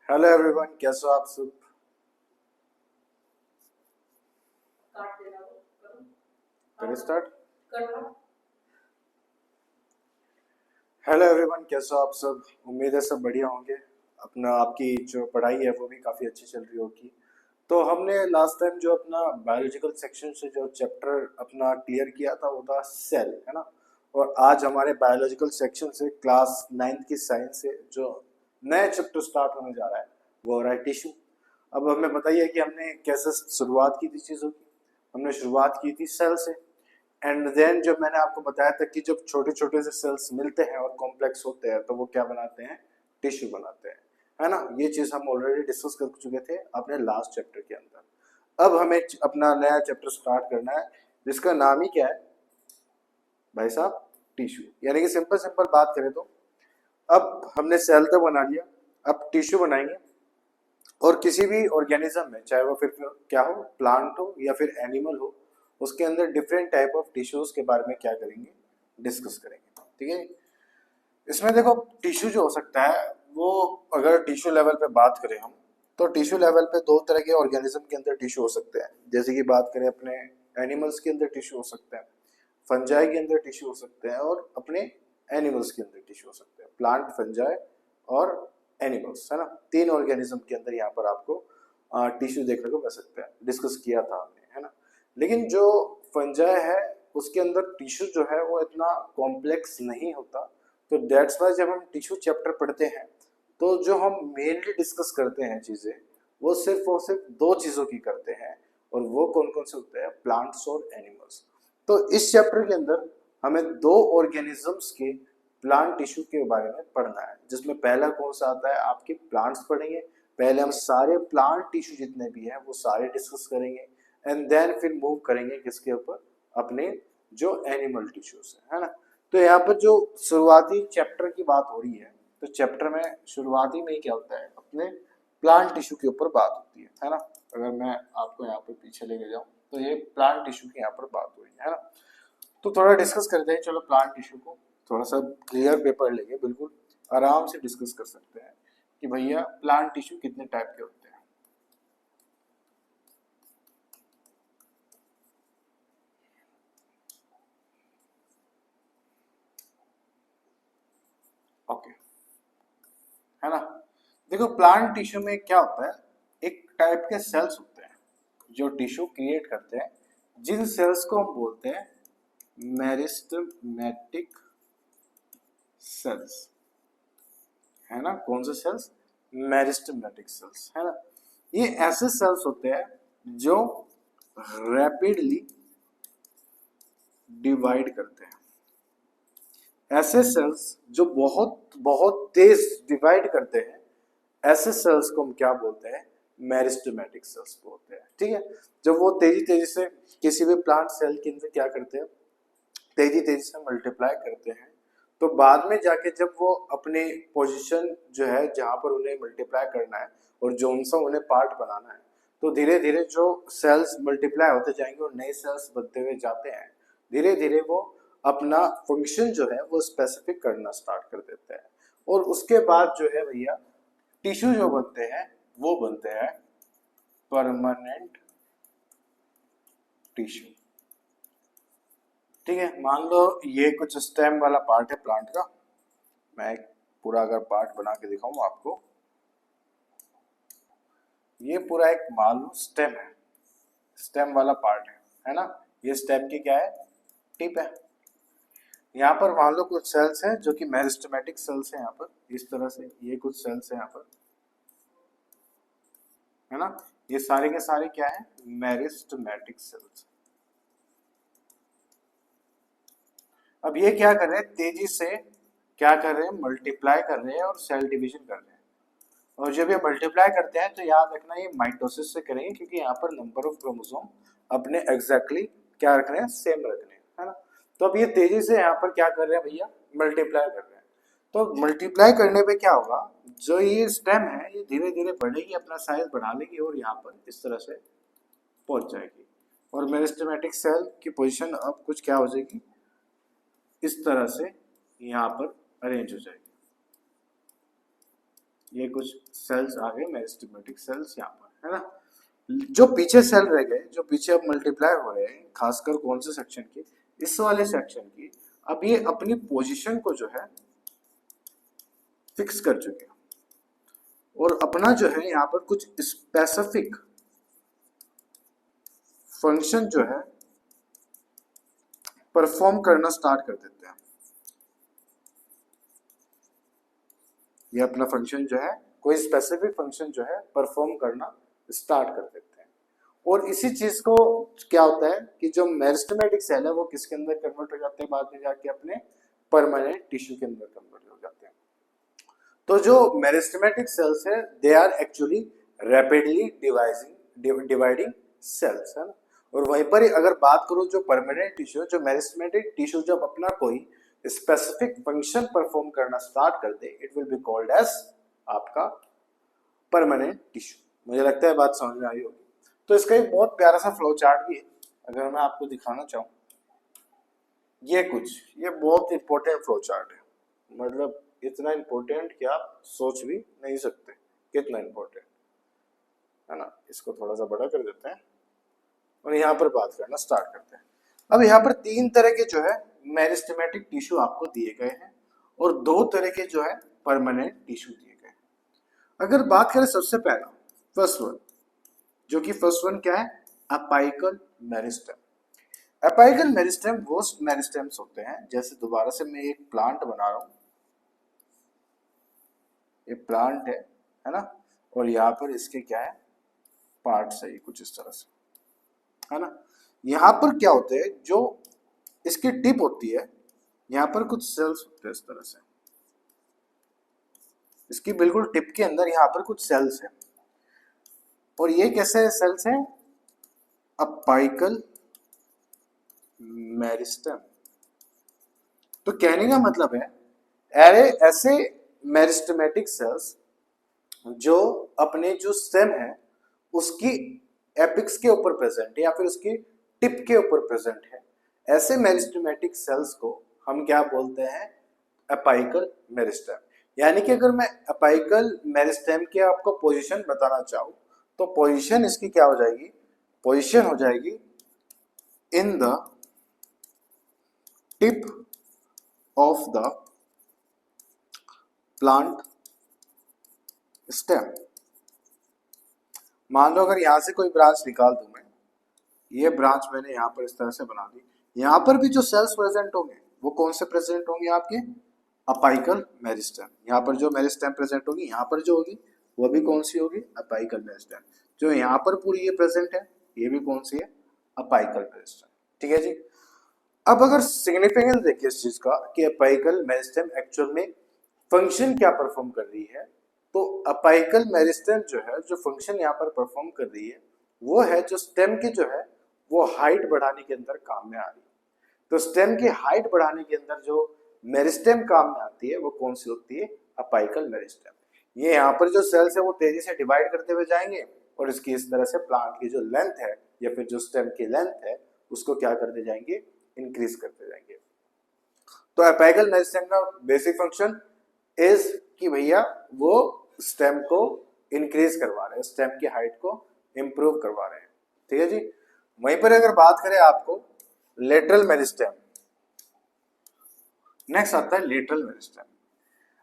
Hello everyone, कैसे हो आप सब। करें स्टार्ट। हेलो एवरीवन, कैसे हो आप सब। उम्मीद है सब बढ़िया होंगे। अपना आपकी जो पढ़ाई है वो भी काफ़ी अच्छी चल रही होगी। तो हमने लास्ट टाइम जो अपना बायोलॉजिकल सेक्शन से जो चैप्टर अपना क्लियर किया था वो था सेल, है ना। और आज हमारे बायोलॉजिकल सेक्शन से क्लास 9th की साइंस से जो नया चैप्टर स्टार्ट होने जा रहा है वो हो रहा है टिश्यू। अब हमें बताइए कि हमने कैसे शुरुआत की थी चीज़ों की। हमने शुरुआत की थी सेल से। एंड देन जब मैंने आपको बताया था कि जब छोटे छोटे से सेल्स मिलते हैं और कॉम्प्लेक्स होते हैं तो वो क्या बनाते हैं, टिश्यू बनाते हैं, है ना। ये चीज हम ऑलरेडी डिस्कस कर चुके थे अपने लास्ट चैप्टर के अंदर। अब हमें अपना नया चैप्टर स्टार्ट करना है जिसका नाम ही क्या है भाई साहब, टिश्यू। यानी कि सिंपल सिंपल बात करें तो अब हमने सेल तो बना लिया, अब टिश्यू बनाएंगे। और किसी भी ऑर्गेनिज्म में, चाहे वो फिर क्या हो, प्लांट हो या फिर एनिमल हो, उसके अंदर डिफरेंट टाइप ऑफ टिश्यूज के बारे में क्या करेंगे, डिस्कस करेंगे। ठीक है। इसमें देखो टिश्यू जो हो सकता है वो, अगर टिश्यू लेवल पे बात करें हम, तो टिश्यू लेवल पे दो तरह के ऑर्गेनिज्म के अंदर टिश्यू हो सकते हैं। जैसे कि बात करें अपने एनिमल्स के अंदर टिश्यू हो सकते हैं, फंजाई के अंदर टिश्यू हो सकते हैं, और अपने एनिमल्स के अंदर टिश्यू हो सकते हैं। प्लांट, फंजाई और एनिमल्स, है ना। तीन ऑर्गेनिज्म के अंदर यहाँ पर आपको टिश्यू देखने को मिल सकता है। डिस्कस किया था हमने, है ना। लेकिन जो फंजाई है उसके अंदर टिश्यू जो है वो इतना कॉम्प्लेक्स नहीं होता। तो दैट्स वाई जब हम टिश्यू चैप्टर पढ़ते हैं तो जो हम मेनली डिस्कस करते हैं चीज़ें, वो सिर्फ और सिर्फ दो चीज़ों की करते हैं। और वो कौन कौन से होते हैं, प्लांट्स और एनिमल्स। तो इस चैप्टर के अंदर हमें दो ऑर्गेनिजम्स के प्लांट टिश्यू के बारे में पढ़ना है, जिसमें पहला कौन सा आता है, आपके प्लांट्स पढ़ेंगे। पहले हम सारे प्लांट टिश्यू जितने भी हैं वो सारे डिस्कस करेंगे। एंड देन फिर मूव करेंगे किसके ऊपर, अपने जो एनिमल टिश्यूज है ना। तो यहाँ पर जो शुरुआती चैप्टर की बात हो रही है, तो चैप्टर में शुरुआती में ही क्या होता है, अपने प्लांट टिश्यू के ऊपर बात होती है ना। अगर मैं आपको यहाँ पर पीछे लेके जाऊँ तो ये प्लांट टिश्यू की यहाँ पर बात हो रही है ना। तो थोड़ा डिस्कस करते हैं, चलो प्लांट टिश्यू को थोड़ा सा क्लियर पेपर लेके बिल्कुल आराम से डिस्कस कर सकते हैं कि भैया प्लांट टिश्यू कितने टाइप के होते हैं। ओके, है ना। देखो प्लांट टिश्यू में क्या होता है, एक टाइप के सेल्स होते हैं जो टिश्यू क्रिएट करते हैं, जिन सेल्स को हम बोलते हैं मेरिस्टेमेटिक सेल्स, है ना। कौन से सेल्स, मेरिस्टेमेटिक सेल्स, है ना। ये ऐसे सेल्स होते हैं जो रैपिडली डिवाइड करते हैं। ऐसे सेल्स जो बहुत बहुत तेज डिवाइड करते हैं, ऐसे सेल्स को हम क्या बोलते हैं, मेरिस्टेमेटिक सेल्स बोलते हैं। ठीक है। जब वो तेजी तेजी से किसी भी प्लांट सेल के अंदर क्या करते हैं, तेजी तेजी से मल्टीप्लाई करते हैं, तो बाद में जाके जब वो अपने पोजीशन जो है जहां पर उन्हें मल्टीप्लाई करना है और जो सा उन्हें पार्ट बनाना है, तो धीरे धीरे जो सेल्स मल्टीप्लाई होते जाएंगे और नए सेल्स बनते हुए जाते हैं, धीरे धीरे वो अपना फंक्शन जो है वो स्पेसिफिक करना स्टार्ट कर देते हैं। और उसके बाद जो है भैया टिश्यू जो बनते हैं वो बनते हैं परमानेंट टिश्यू। ठीक है। मान लो ये कुछ स्टेम वाला पार्ट है प्लांट का। मैं एक पूरा अगर पार्ट बना के दिखाऊं आपको, ये पूरा एक मान लो स्टेम है, स्टेम वाला पार्ट है ना। ये स्टेम की क्या है, टिप है। यहाँ पर मान लो कुछ सेल्स हैं जो कि मेरिस्टेमेटिक सेल्स हैं, यहाँ पर इस तरह से ये कुछ सेल्स हैं यहाँ पर, है ना। ये सारे के सारे क्या है, मेरिस्टेमेटिक सेल्स। अब ये क्या कर रहे हैं, तेजी से क्या कर रहे हैं, मल्टीप्लाई कर रहे हैं और सेल डिवीजन कर रहे हैं। और जब ये मल्टीप्लाई करते हैं तो याद रखना ये माइटोसिस से करेंगे, क्योंकि यहाँ पर नंबर ऑफ क्रोमोसोम अपने एग्जैक्टली क्या रखने हैं, सेम रखने हैं, है ना। तो अब ये तेजी से यहाँ पर क्या कर रहे हैं भैया, मल्टीप्लाई कर रहे हैं। तो मल्टीप्लाई करने पे क्या होगा, जो ये स्टेम है ये धीरे धीरे बढ़ेगी, अपना साइज बढ़ा लेगी और यहाँ पर इस तरह से पहुंच जाएगी। और मेरिस्टेमेटिक सेल की पोजीशन अब कुछ क्या हो जाएगी, इस तरह से यहाँ पर अरेंज हो जाएगी। ये कुछ सेल्स आ गए मेरिस्टेमेटिक सेल्स यहाँ पर, है ना। जो पीछे सेल रह गए, जो पीछे अब मल्टीप्लाई हो रहे हैं, खासकर कौन से सेक्शन की, इस वाले सेक्शन की, अब ये अपनी पोजीशन को जो है फिक्स कर चुके हैं और अपना जो है यहाँ पर कुछ स्पेसिफिक फंक्शन जो है परफॉर्म करना स्टार्ट कर देते हैं। ये अपना फंक्शन जो है, कोई स्पेसिफिक फंक्शन जो है परफॉर्म करना स्टार्ट कर देते हैं। और इसी चीज को क्या होता है कि जो मेरिस्टेमेटिक सेल है वो किसके अंदर कन्वर्ट हो जाते हैं, बाद में जाके अपने परमानेंट टिश्यू के अंदर कन्वर्ट हो जाते हैं। तो जो मेरिस्टेमेटिक सेल्स है they are actually rapidly dividing cells, है ना। और वहीं पर ही अगर बात करूं जो परमानेंट टिश्यू, जो मेरिस्टेमेटिक टिश्यू जब अपना कोई स्पेसिफिक फंक्शन परफॉर्म करना स्टार्ट कर दे, it will be called as आपका परमानेंट टिश्यू। मुझे लगता है बात समझ में आई होगी। तो इसका एक बहुत प्यारा सा फ्लो चार्ट भी है, अगर मैं आपको दिखाना चाहूँ, ये बहुत इंपॉर्टेंट फ्लो चार्ट है, मतलब इतना इंपॉर्टेंट कि आप सोच भी नहीं सकते कितना इंपॉर्टेंट है ना। इसको थोड़ा सा बड़ा कर देते हैं और यहाँ पर बात करना स्टार्ट करते हैं। अब यहाँ पर 3 तरह के जो है मेरिस्टेमेटिक टिश्यू आपको दिए गए हैं और 2 तरह के जो है परमानेंट टिश्यू दिए गए हैं। अगर बात करें सबसे पहला फर्स्ट वन, जो कि फर्स्ट वन क्या है, अपाइकल मेरिस्टेम। अपाइकल मेरिस्टेम वो मेरिस्टेम्स होते हैं, जैसे दोबारा से मैं एक प्लांट बना रहा हूं, ये प्लांट है ना, और यहाँ पर इसके क्या है पार्ट्स है, कुछ इस तरह से, है ना। यहाँ पर क्या होते हैं, जो इसकी टिप होती है, यहाँ पर कुछ सेल्स होते हैं इस तरह से, इसकी बिल्कुल टिप के अंदर यहाँ पर कुछ सेल्स है, और ये कैसे सेल्स हैं, अपाइकल मेरिस्टेम। तो कहने का मतलब है अरे ऐसे मेरिस्टेमेटिक सेल्स जो अपने जो स्टेम है उसकी एपिक्स के ऊपर प्रेजेंट है या फिर उसकी टिप के ऊपर प्रेजेंट है, ऐसे मेरिस्टेमेटिक सेल्स को हम क्या बोलते हैं, अपाइकल मेरिस्टेम। यानी कि अगर मैं अपाइकल मेरिस्टेम की आपको पोजीशन बताना चाहूँ तो पोजीशन इसकी क्या हो जाएगी, पोजीशन हो जाएगी in the tip of the plant stem. मान लो अगर यहां से कोई ब्रांच निकाल दूं मैं, ये ब्रांच मैंने यहां पर इस तरह से बना दी, यहां पर भी जो सेल्स प्रेजेंट होंगे वो कौन से प्रेजेंट होंगे, आपके अपाइकल मेरिस्टेम। यहाँ पर जो मेरिस्टेम प्रेजेंट होगी, यहाँ पर जो होगी वो भी कौन सी होगी, अपाइकल मेरिस्टेम। जो यहाँ पर पूरी ये प्रेजेंट है, ये भी कौन सी है, अपाइकल मेरिस्टेम। ठीक है जी। अब अगर सिग्निफिकेंस देखिए इस चीज का कि अपाइकल मेरिस्टेम एक्चुअल में फंक्शन क्या परफॉर्म कर रही है, तो अपाइकल मेरिस्टेम जो है, जो फंक्शन यहाँ पर परफॉर्म कर रही है वो है जो स्टेम की जो है वो हाइट बढ़ाने के अंदर काम में आ रही है। तो स्टेम की हाइट बढ़ाने के अंदर जो मेरिस्टेम काम में आती है वो कौन सी होती है, अपाइकल मेरिस्टेम। ये यहाँ पर जो सेल्स है वो तेजी से डिवाइड करते हुए जाएंगे और इसकी इस तरह से प्लांट की जो लेंथ है या फिर जो स्टेम की लेंथ है उसको क्या करते जाएंगे, इंक्रीज करते जाएंगे। तो अपाइकल मेरिस्टेम का बेसिक फंक्शन इज कि भैया वो स्टेम को इंक्रीज करवा रहे हैं, स्टेम की हाइट को इंप्रूव करवा रहे हैं। ठीक है जी। वहीं पर अगर बात करें आपको लेटरल मेरिस्टेम, नेक्स्ट आता है लेटरल मेरिस्टेम।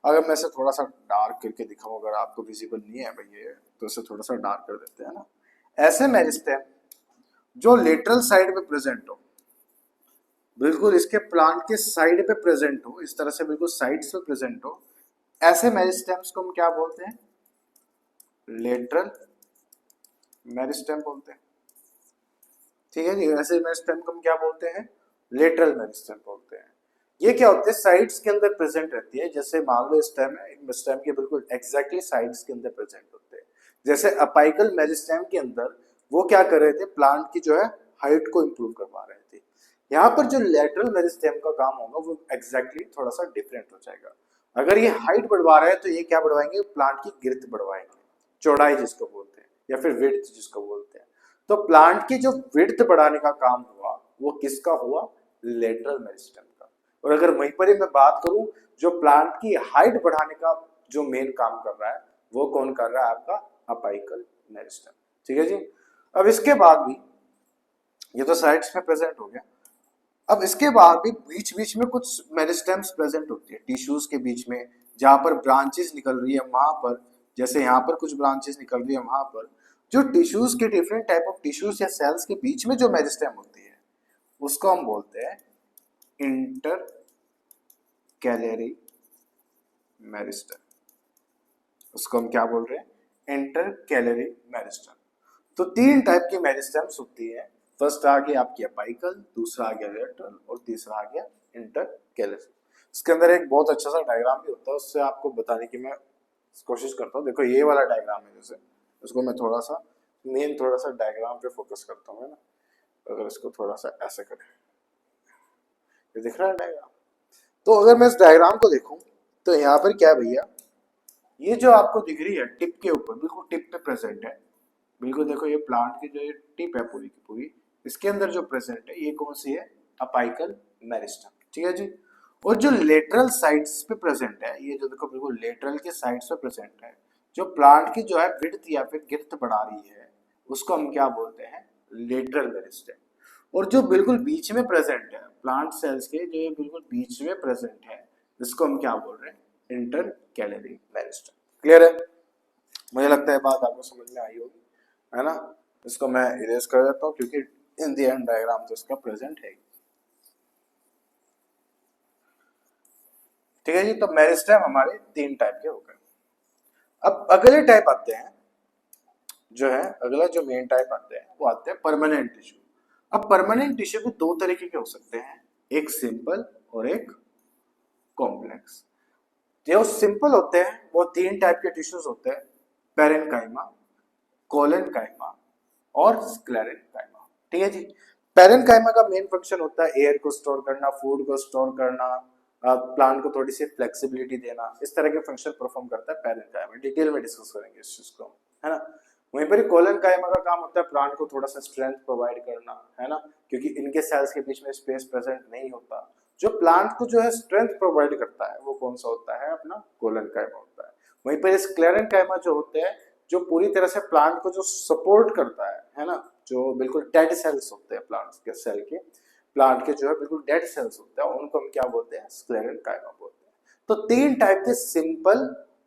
अगर मैं इसे थोड़ा सा डार्क करके दिखाऊं, अगर आपको विजिबल नहीं है भाई ये, तो इसे थोड़ा सा डार्क कर देते हैं ना। ऐसे मेरिस्टेम जो लेटरल साइड पे प्रेजेंट हो, बिल्कुल इसके प्लांट के साइड पे प्रेजेंट हो, इस तरह से बिल्कुल साइड्स पे प्रेजेंट हो, ऐसे मेरिस्टेम्स को हम क्या बोलते हैं, लेटरल मेरिस्टेम बोलते हैं। ठीक है जी। ऐसे मेरिस्टेम को हम क्या बोलते हैं, लेटरल मेरिस्टेम बोलते हैं। ये क्या होते हैं, साइड्स के अंदर प्रेजेंट रहती है। जैसे मान लो स्टेम है, स्टेम के बिल्कुल एग्जैक्टली साइड्स के अंदर प्रेजेंट होते हैं। जैसे अपाइकल मेरिस्टेम के अंदर वो क्या कर रहे थे, प्लांट की जो है हाइट को इंप्रूव करवा रहे थे। यहाँ पर जो लेटरल मेरिस्टेम का काम होगा वो एग्जैक्टली थोड़ा सा डिफरेंट हो जाएगा। अगर ये हाइट बढ़वा रहे हैं तो ये क्या बढ़वाएंगे, प्लांट की गिर्थ बढ़वाएंगे, चौड़ाई जिसको बोलते हैं या फिर विड्थ जिसको बोलते हैं। तो प्लांट की जो विड्थ बढ़ाने का काम हुआ वो किसका हुआ, लेटरल मेरिस्टेम का। और अगर वहीं पर ही मैं बात करूं जो प्लांट की हाइट बढ़ाने का जो मेन काम कर रहा है वो कौन कर रहा है? आपका अपाइकल मेरिस्टेम। ठीक है जी। अब इसके बाद भी ये तो साइड्स में प्रेजेंट हो गया। अब इसके बाद भी बीच बीच में कुछ मेरिस्टेम्स प्रेजेंट होती है टिश्यूज के बीच में, जहां पर ब्रांचेस निकल रही है वहां पर, जैसे यहाँ पर कुछ ब्रांचेस निकल रही है वहां पर, जो टिश्यूज के डिफरेंट टाइप ऑफ टिश्यूज या सेल्स के बीच में जो मेरिस्टेम होती है उसको हम बोलते हैं इंटर कैलरी मेरिस्टेम। उसको हम क्या बोल रहे हैं? Inter calorie meristem. तो तीन टाइप की मेरिस्टेम्स होती है। फर्स्ट आ गया आपकी अपाइकल, दूसरा आ गया लेटरल और तीसरा आ गया इंटर कैलरी। इसके अंदर एक बहुत अच्छा सा डायग्राम भी होता है, उससे आपको बताने की मैं कोशिश करता हूँ। देखो ये वाला डायग्राम है, जैसे इसको मैं थोड़ा सा थोड़ा सा डायग्राम पे फोकस करता हूँ, है ना। अगर इसको थोड़ा सा ऐसे करें, ये दिख रहा है डायग्राम। तो अगर मैं इस डायग्राम को देखूं तो यहाँ पर क्या है भैया, ये जो आपको दिख रही है टिप के ऊपर, बिल्कुल टिप पे प्रेजेंट है। बिल्कुल देखो ये प्लांट की जो ये टिप है पूरी की पूरी, इसके अंदर जो प्रेजेंट है ये कौन सी है? Apical meristem. ठीक है जी। और जो लेटरल साइड्स पे प्रेजेंट है, ये जो देखो बिल्कुल लेटरल के साइड्स पे प्रेजेंट है, जो प्लांट की जो है विड्थ या फिर गिर्थ बढ़ा रही है, उसको हम क्या बोलते हैं? Lateral meristem. और जो बिल्कुल बीच में प्रेजेंट है प्लांट सेल्स के, जो ये बिल्कुल बीच में प्रेजेंट है, इसको हम क्या बोल रहे हैं? Inter calorie meristem. क्लियर है? मुझे लगता है बात आपको समझ में आई होगी, है ना। इसको मैं इरेज कर देता हूँ क्योंकि इन दी एंड डायग्राम तो इसका प्रेजेंट है। ठीक है जी। तो मेरिस्टेम हमारे तीन टाइप के हो गए। अब अगले टाइप आते हैं, जो है अगला जो मेन टाइप आते हैं वो आते हैं परमानेंट टिश्यू। अब परमानेंट टिश्यू भी दो तरीके के हो सकते हैं, एक सिंपल और एक कॉम्प्लेक्स। जो सिंपल होते हैं वो तीन टाइप के टिश्यूज होते हैं, पेरेन्काइमा, कोलेनकाइमा और स्क्लेरेनकाइमा। ठीक है जी। पेरेन्काइमा का मेन फंक्शन होता है एयर को स्टोर करना, फूड को स्टोर करना, प्लांट को थोड़ी सी फ्लेक्सिबिलिटी देना, इस तरह के फंक्शन परफॉर्म करता है पेरेन्काइमा। डिटेल में डिस्कस करेंगे इस चीज को, है ना। वहीं पर कोलेनकाइमा का काम होता है प्लांट को थोड़ा सा स्ट्रेंथ प्रोवाइड करना, है ना, क्योंकि इनके सेल्स के बीच में स्पेस प्रेजेंट नहीं होता। जो प्लांट को जो है स्ट्रेंथ प्रोवाइड करता है वो कौन सा होता है? अपना कोलेनकाइमा होता है। वहीं पर स्क्लेरेनकाइमा जो होते हैं, जो पूरी तरह से प्लांट को जो सपोर्ट करता है ना, जो बिल्कुल डेड सेल्स होते हैं प्लांट के सेल के, प्लांट के जो है बिल्कुल डेड सेल्स होते हैं, उनको हम क्या बोलते हैं? स्क्लेरेनकाइमा बोलते हैं। तो तीन टाइप के सिंपल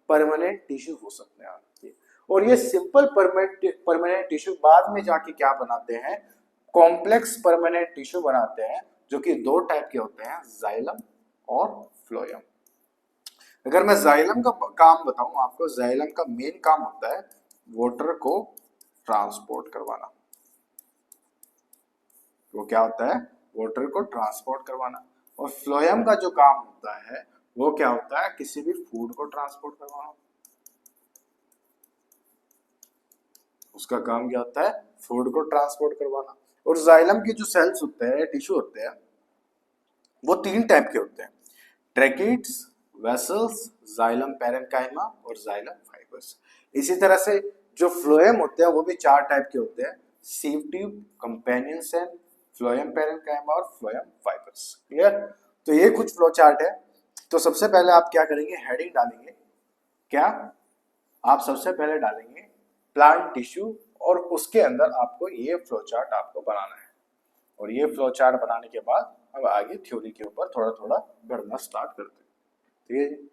परमानेंट टिश्यू हो सकते हैं आपके। और ये सिंपल परमानेंट टिश्यू बाद में जाके क्या बनाते हैं? कॉम्प्लेक्स परमानेंट टिश्यू बनाते हैं, जो कि दो टाइप के होते हैं, जाइलम और फ्लोएम। अगर मैं जाइलम का काम बताऊं आपको, जाइलम का मेन काम होता है वाटर को ट्रांसपोर्ट करवाना। वो क्या होता है? वाटर को ट्रांसपोर्ट करवाना। और फ्लोएम का जो काम होता है वो क्या होता है? किसी भी फूड को ट्रांसपोर्ट करवाना। उसका काम क्या होता है? फूड को ट्रांसपोर्ट करवाना। और जाइलम के जो सेल्स होते हैं, टिश्यू होते हैं, वो तीन टाइप के होते हैं, ट्रैकिड्स, वेसल्स, जाइलम पेरेन्काइमा और जाइलम फाइबर्स। इसी तरह से जो फ्लोएम होते हैं वो भी चार टाइप के होते हैं, sieve tube, companion cell, phloem parenchyma और फ्लोएम फाइबर्स। क्लियर? तो ये कुछ फ्लो चार्ट है। तो सबसे पहले आप क्या करेंगे? हेडिंग डालेंगे। क्या? आप सबसे पहले डालेंगे प्लांट टिश्यू, और उसके अंदर आपको ये फ्लो चार्ट आपको बनाना है। और ये फ्लो चार्ट बनाने के बाद अब आगे थ्योरी के ऊपर थोड़ा थोड़ा बढ़ना स्टार्ट करते हैं। ठीक है जी।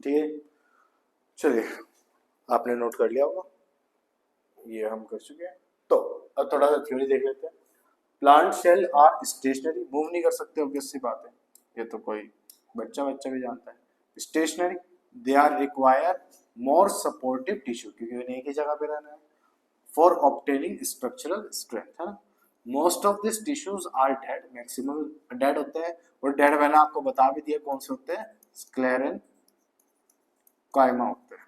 ठीक है, चलिए आपने नोट कर लिया होगा, ये हम कर चुके हैं। तो अब थोड़ा सा थ्योरी देख लेते हैं। Plant cell are stationary, move नहीं कर सकते, ऑब्वियस सी बात है, ये तो कोई बच्चा बच्चा भी जानता है। Stationary, they are require more supportive tissue, क्योंकि उन्हें एक ही जगह पे रहना है, फॉर ऑब्टेनिंग स्ट्रक्चरल स्ट्रेंथ, है ना। Most of this tissues are dead, maximum dead होते हैं। और डेड मैंने आपको बता भी दिया कौन से होते हैं, स्क्लेरन कायमा होते हैं।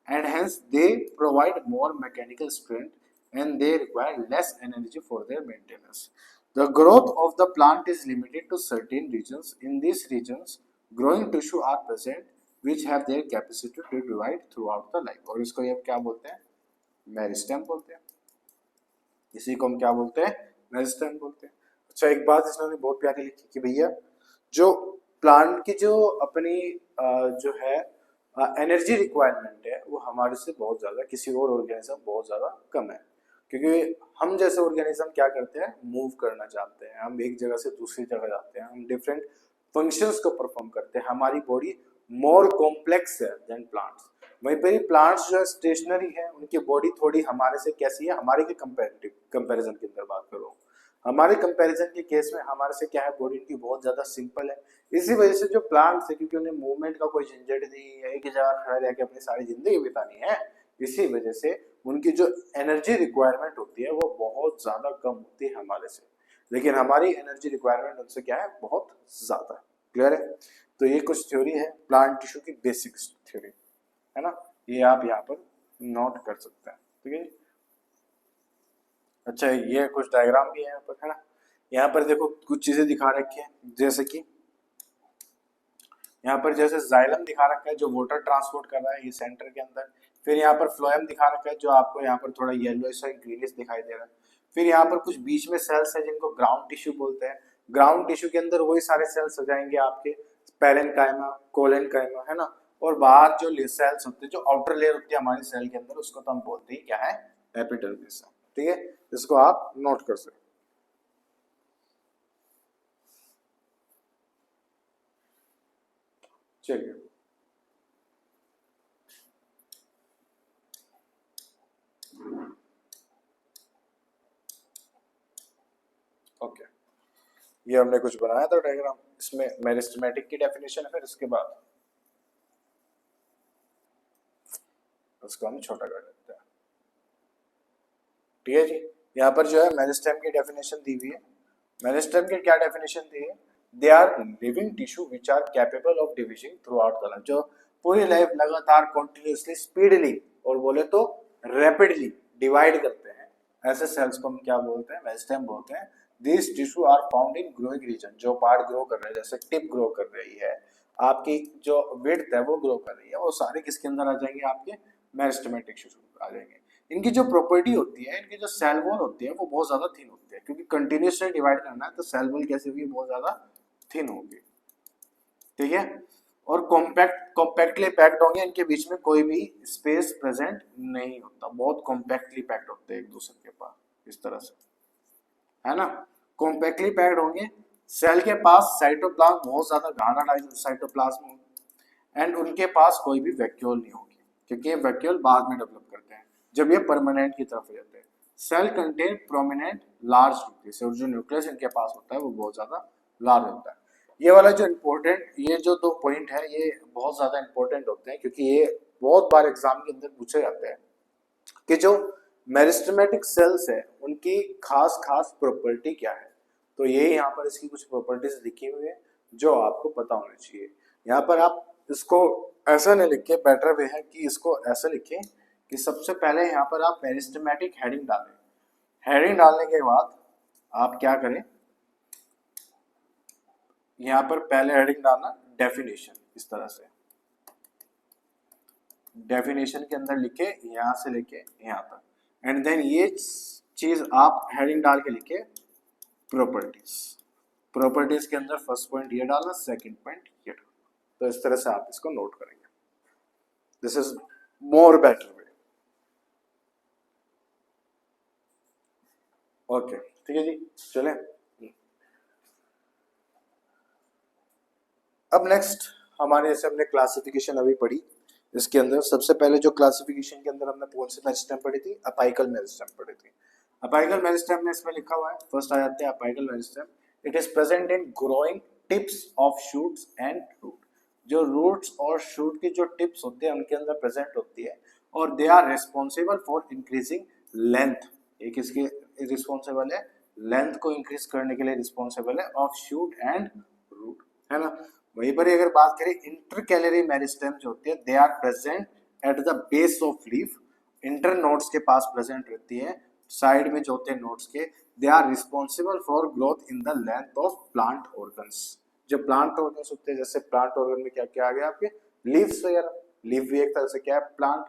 And hence they provide more mechanical strength and they require less energy for their maintenance. The growth of the plant is limited to certain regions. In these regions, growing tissue are present which have their capacity to divide throughout the life. और इसको ये क्या बोलते हैं? Meristem बोलते हैं। इसी को हम क्या बोलते हैं, मेरिस्टेम बोलते हैं। अच्छा, एक बात इसने बहुत प्यारी लिखी कि भैया जो प्लांट की जो अपनी जो है एनर्जी रिक्वायरमेंट है वो हमारे से बहुत ज्यादा, किसी और ऑर्गेनिज्म बहुत ज्यादा कम है। क्योंकि हम जैसे ऑर्गेनिज्म क्या करते हैं, मूव करना चाहते हैं, हम एक जगह से दूसरी जगह जाते हैं, हम डिफरेंट फंक्शंस को परफॉर्म करते हैं, हमारी बॉडी मोर कॉम्प्लेक्स है देन प्लांट्स। वहीं पर ही प्लांट्स जो है स्टेशनरी है, उनकी बॉडी थोड़ी हमारे से कैसी है, हमारे के कंपेरेटिव कंपैरिजन के अंदर बात करो, हमारे कंपैरिजन के केस में हमारे से क्या है, बॉडी की बहुत ज्यादा सिंपल है। इसी वजह से जो प्लांट्स है, क्योंकि उन्हें मूवमेंट का कोई झंझट नहीं है, एक जगह खड़ा रह के अपनी सारी जिंदगी बितानी है, इसी वजह से उनकी जो एनर्जी रिक्वायरमेंट होती है वो बहुत ज्यादा कम होती है हमारे से, लेकिन हमारी एनर्जी रिक्वायरमेंट उनसे क्या है, बहुत ज्यादा। क्लियर है? तो ये कुछ थ्योरी है प्लांट टिश्यू की, बेसिक थ्योरी है ना, ये आप यहाँ पर नोट कर सकते हैं। ठीक है। अच्छा, ये कुछ डायग्राम भी है यहाँ पर, है ना। यहाँ पर देखो कुछ चीजें दिखा रखी है, जैसे कि यहाँ पर जैसे जाइलम दिखा रखा है जो वाटर ट्रांसपोर्ट कर रहा है ये सेंटर के अंदर। फिर यहाँ पर फ्लोएम दिखा रखा है जो आपको यहाँ पर थोड़ा येलोइश और ग्रीनिश दिखाई दे रहा है। फिर यहाँ पर कुछ बीच में सेल्स है जिनको ग्राउंड टिश्यू बोलते हैं। ग्राउंड टिश्यू के अंदर वही सारे सेल्स हो जाएंगे आपके पेरेन्काइमा, कोलेनकाइमा, है ना। और बाहर जो सेल्स होते हैं, जो आउटर लेयर होती है हमारी सेल के अंदर, उसको तो हम बोलते हैं क्या है, एपिडर्मिस। ठीक है, इसको आप नोट कर सकते। चलिए, ओके, ये हमने कुछ बनाया था डायग्राम, इसमें मेरिस्टेमेटिक की डेफिनेशन है, फिर इसके बाद उसको हम छोटा कर देते हैं। ठीक है जी। यहाँ पर जो है मेरिस्टेम की डेफिनेशन दी हुई है। मेरिस्टेम की क्या डेफिनेशन दी है, they are living tissue which are capable of dividing throughout the life, जो पूरी लाइफ लगातार कंटिन्यूअसली स्पीडली और बोले तो रैपिडली डिवाइड करते हैं, ऐसे सेल्स को हम क्या बोलते हैं, मेरिस्टेम बोलते हैं। This tissue are found in growing region, जो पार्ट ग्रो कर रहे हैं, जैसे टिप ग्रो कर रही है, आपकी जो विड्थ है वो ग्रो कर रही है, वो सारे किसके अंदर आ जाएंगे, आपके मेरिस्टेमेटिक टिश्यू आ जाएंगे। इनकी जो प्रॉपर्टी होती है, इनकी जो सेल वॉल होती है वो बहुत ज्यादा थिन होती है, क्योंकि कंटिन्यूसली डिवाइड करना है तो सेल वॉल कैसे होगी, बहुत ज्यादा थिन होगी। ठीक है, और कॉम्पैक्टली पैक्ड होंगे, इनके बीच में कोई भी स्पेस प्रेजेंट नहीं होता, बहुत कॉम्पैक्टली पैक्ड होते हैं एक दूसरे के पास, इस तरह से, है ना। कॉम्पैक्टली पैक्ड होंगे, सेल के पास साइटोप्लाज्म बहुत ज्यादा गाढ़ा साइटोप्लाज्म, एंड उनके पास कोई भी वैक्यूल नहीं होगी, क्योंकि ये वैक्यूल बाद में डेवलप करते हैं जब ये परमानेंट की तरफ जाते हैं। Cell contain prominent large nucleus, और जो न्यूक्लियस इनके पास होता है वो बहुत ज्यादा लार्ज होता है। ये वाला जो इम्पोर्टेंट, ये जो दो पॉइंट है ये बहुत ज्यादा इंपॉर्टेंट होते हैं, क्योंकि ये बहुत बार एग्जाम के अंदर पूछे जाते हैं कि जो मेरिस्टेमेटिक सेल्स है उनकी खास खास प्रॉपर्टी क्या है। तो ये यहाँ पर इसकी कुछ प्रॉपर्टीज लिखी हुई है जो आपको पता होनी चाहिए। यहाँ पर आप इसको ऐसा नहीं लिखे, बेटर वे है कि इसको ऐसा लिखें कि सबसे पहले यहाँ पर आप मेरिस्टेमेटिक हेडिंग डालें। हेडिंग डालने के बाद आप क्या करें, यहाँ पर पहले हेडिंग डालना डेफिनेशन, इस तरह से डेफिनेशन के अंदर लिखे यहाँ से लेके यहाँ तक, एंड देन ये चीज आप हेडिंग डाल के लिखे प्रॉपर्टीज। प्रॉपर्टीज के अंदर फर्स्ट पॉइंट ये डालना, सेकंड पॉइंट ये डालना, तो इस तरह से आप इसको नोट करेंगे। This is more better way. Okay, ठीक है जी, चलें। अब नेक्स्ट हमारे, जैसे हमने क्लासिफिकेशन अभी पढ़ी, इसके अंदर सबसे पहले जो क्लासिफिकेशन के अंदर हमने कौन सी मेरिस्टेम पढ़ी थी, अपाइकल मेरिस्टेम पढ़ी थी। अपाइकल मेरिस्टेम में इसमें लिखा हुआ है, फर्स्ट आ जाते हैं apical meristem. It is present in growing tips of shoots and root, जो रूट्स और शूट की जो टिप्स होते हैं उनके अंदर प्रेजेंट होती है, और they are responsible for increasing length. ये किसके रिस्पॉन्सिबल है, लेंथ को इंक्रीज करने के लिए रिस्पॉन्सिबल है, ऑफ शूट एंड रूट, है ना। वहीं पर अगर बात करें इंटरकैलरी मेरिस्टेम जो होती है, they are present at the base of leaf, internodes के पास प्रेजेंट रहती है, साइड में जो होते हैं नोड्स के। They are responsible for growth in the length of plant organs. जो प्लांट ऑर्गन्स होते हैं, जैसे प्लांट ऑर्गन में क्या क्या आ गया आपके, लीव्स वगैरह, लीफ भी एक तरह से क्या है, प्लांट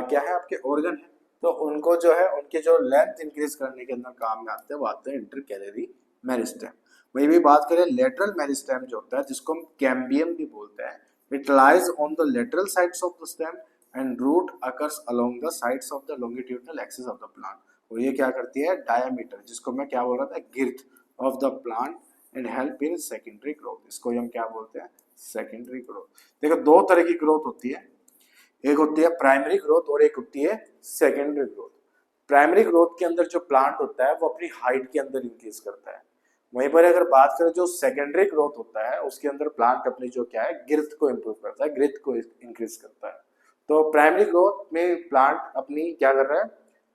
क्या है आपके ऑर्गन है। तो उनको जो है उनकी जो लेंथ इंक्रीज करने के अंदर काम में आते हैं वो आते हैं इंटरकैलरी मेरिस्टेम। वही भी बात करें लेटरल मेरिस्टेम जो होता है जिसको हम कैम्बियम भी बोलते हैं, it lies on the lateral sides of the stem and root occurs along the sides of the longitudinal axis of the plant. और ये क्या करती है, डायमीटर, जिसको मैं क्या बोल रहा था, girth of the plant and help in secondary growth, इसको हम क्या बोलते हैं, सेकेंडरी ग्रोथ। देखो दो तरह की ग्रोथ होती है, एक होती है प्राइमरी ग्रोथ और एक होती है सेकेंडरी ग्रोथ। प्राइमरी ग्रोथ के अंदर जो प्लांट होता है वो अपनी हाइट के अंदर इंक्रीज करता है। वहीं पर अगर बात करें जो सेकेंडरी ग्रोथ होता है उसके अंदर प्लांट अपनी जो क्या है गिर्थ को इम्प्रूव करता है, गिर्थ को इंक्रीज करता है। तो प्राइमरी ग्रोथ में प्लांट अपनी क्या कर रहा है,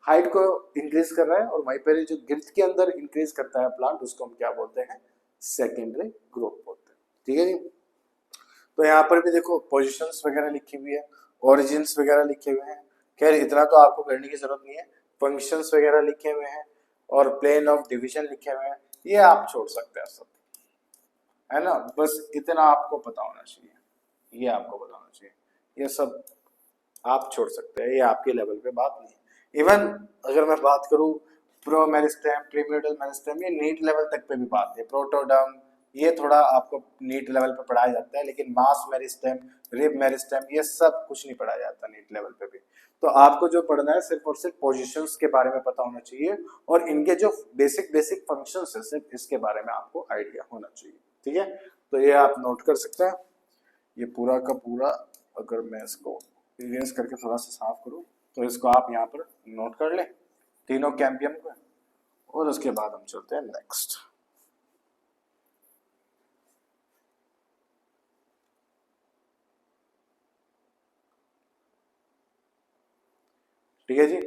हाइट को इंक्रीज कर रहा है, और वहीं पर जो गिर्थ के अंदर इंक्रीज करता है प्लांट उसको हम क्या बोलते हैं, सेकेंडरी ग्रोथ बोलते हैं। ठीक है जी। तो यहाँ पर भी देखो पोजिशंस वगैरह लिखी हुई है, ओरिजिन्स वगैरह लिखे हुए हैं, खैर इतना तो आपको करने की जरूरत नहीं है। फंक्शंस वगैरह लिखे हुए हैं और प्लेन ऑफ डिवीजन लिखे हुए हैं, ये आप छोड़ सकते हैं सब, है ना, बस इतना आपको पता होना चाहिए, ये आपको पता होना चाहिए, ये सब आप छोड़ सकते हैं, ये आपके लेवल पे बात नहीं है। इवन अगर मैं बात करूँ प्रो मेरिस्टेम, प्रीमेडियल मेरिस्टेम, ये नीट लेवल तक पे भी बात है। प्रोटोडर्म ये थोड़ा आपको नीट लेवल पे पढ़ाया जाता है, लेकिन मास मेरिस्टेम, रिब मेरिस्टेम ये सब कुछ नहीं पढ़ाया जाता नीट लेवल पे भी। तो आपको जो पढ़ना है सिर्फ और सिर्फ पोजीशंस के बारे में पता होना चाहिए और इनके जो बेसिक बेसिक फंक्शंस है सिर्फ इसके बारे में आपको आइडिया होना चाहिए। ठीक है, तो ये आप नोट कर सकते हैं। ये पूरा का पूरा अगर मैं इसको इरेज करके थोड़ा सा साफ करूं तो इसको आप यहाँ पर नोट कर लें तीनों कैम्बियम को, और उसके बाद हम चलते हैं नेक्स्ट। ठीक है जी।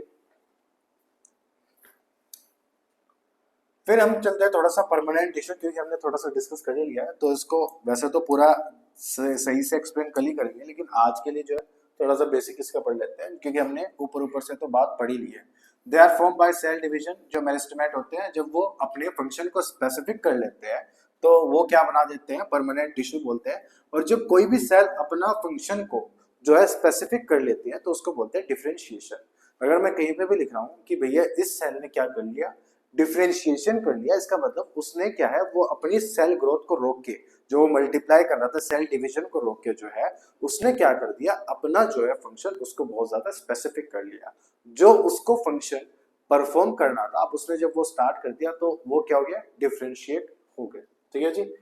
फिर हम चलते हैं थोड़ा सा परमानेंट टिश्यू, क्योंकि हमने थोड़ा सा डिस्कस कर ही लिया है तो इसको वैसे तो पूरा सही से एक्सप्लेन कल ही करेंगे, लेकिन आज के लिए जो है थोड़ा सा बेसिक इसका पढ़ लेते हैं, क्योंकि हमने ऊपर ऊपर से तो बात पढ़ ही ली है। They are form by cell division. जो मेरिस्टेमेट होते हैं जब वो अपने फंक्शन को स्पेसिफिक कर लेते हैं तो वो क्या बना देते हैं, परमानेंट टिश्यू बोलते हैं। और जब कोई भी सेल अपना फंक्शन को जो है स्पेसिफिक कर लेती है तो उसको बोलते हैं डिफरेंशिएशन। अगर मैं कहीं पे भी लिख रहा हूँ कि भैया इस सेल ने क्या कर लिया, डिफरेंशिएशन कर लिया, इसका मतलब उसने क्या है, वो अपनी सेल ग्रोथ को रोक के, जो वो मल्टीप्लाई कर रहा था सेल डिवीजन को रोक के जो है उसने क्या कर दिया, अपना जो है फंक्शन उसको बहुत ज्यादा स्पेसिफिक कर लिया। जो उसको फंक्शन परफॉर्म करना था अब उसने जब वो स्टार्ट कर दिया तो वो क्या हो गया, डिफरेंशिएट हो गए। ठीक है जी।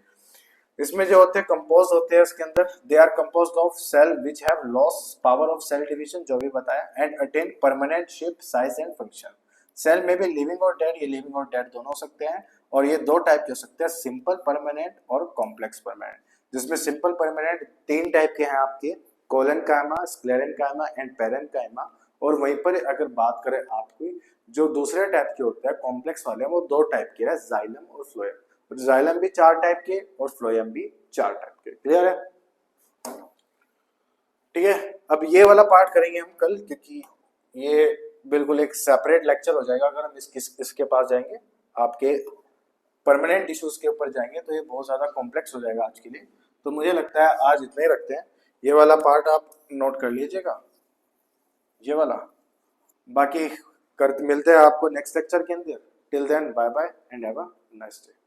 इसमें जो होते हैं कंपोज होते हैं इसके अंदर, they are composed of cell which have lost power of cell division, जो भी बताया, and attain permanent shape, size and function. Cell में भी लिविंग और डेड, ये लिविंग और डेड दोनों हो सकते हैं, और ये दो टाइप के हो सकते हैं, सिंपल परमानेंट और कॉम्प्लेक्स परमानेंट। जिसमें सिंपल परमानेंट तीन टाइप के हैं आपके, कोलेनकाइमा, स्क्लेरेनकाइमा एंड पेरेनकाइमा। और वहीं पर अगर बात करें आपकी जो दूसरे टाइप के होते हैं कॉम्प्लेक्स वाले, वो दो टाइप के हैं, जाइलम और फ्लोएम। जाइलम भी चार टाइप के और फ्लोएम भी चार टाइप के। क्लियर है? ठीक है, अब ये वाला पार्ट करेंगे हम कल, क्योंकि ये बिल्कुल एक सेपरेट लेक्चर हो जाएगा। अगर हम इसके पास जाएंगे, आपके परमानेंट इश्यूज के ऊपर जाएंगे, तो ये बहुत ज्यादा कॉम्प्लेक्स हो जाएगा आज के लिए। तो मुझे लगता है आज इतना ही रखते हैं। ये वाला पार्ट आप नोट कर लीजिएगा, ये वाला। बाकी कर मिलते हैं आपको नेक्स्ट लेक्चर के अंदर। Till then bye bye and have a nice day.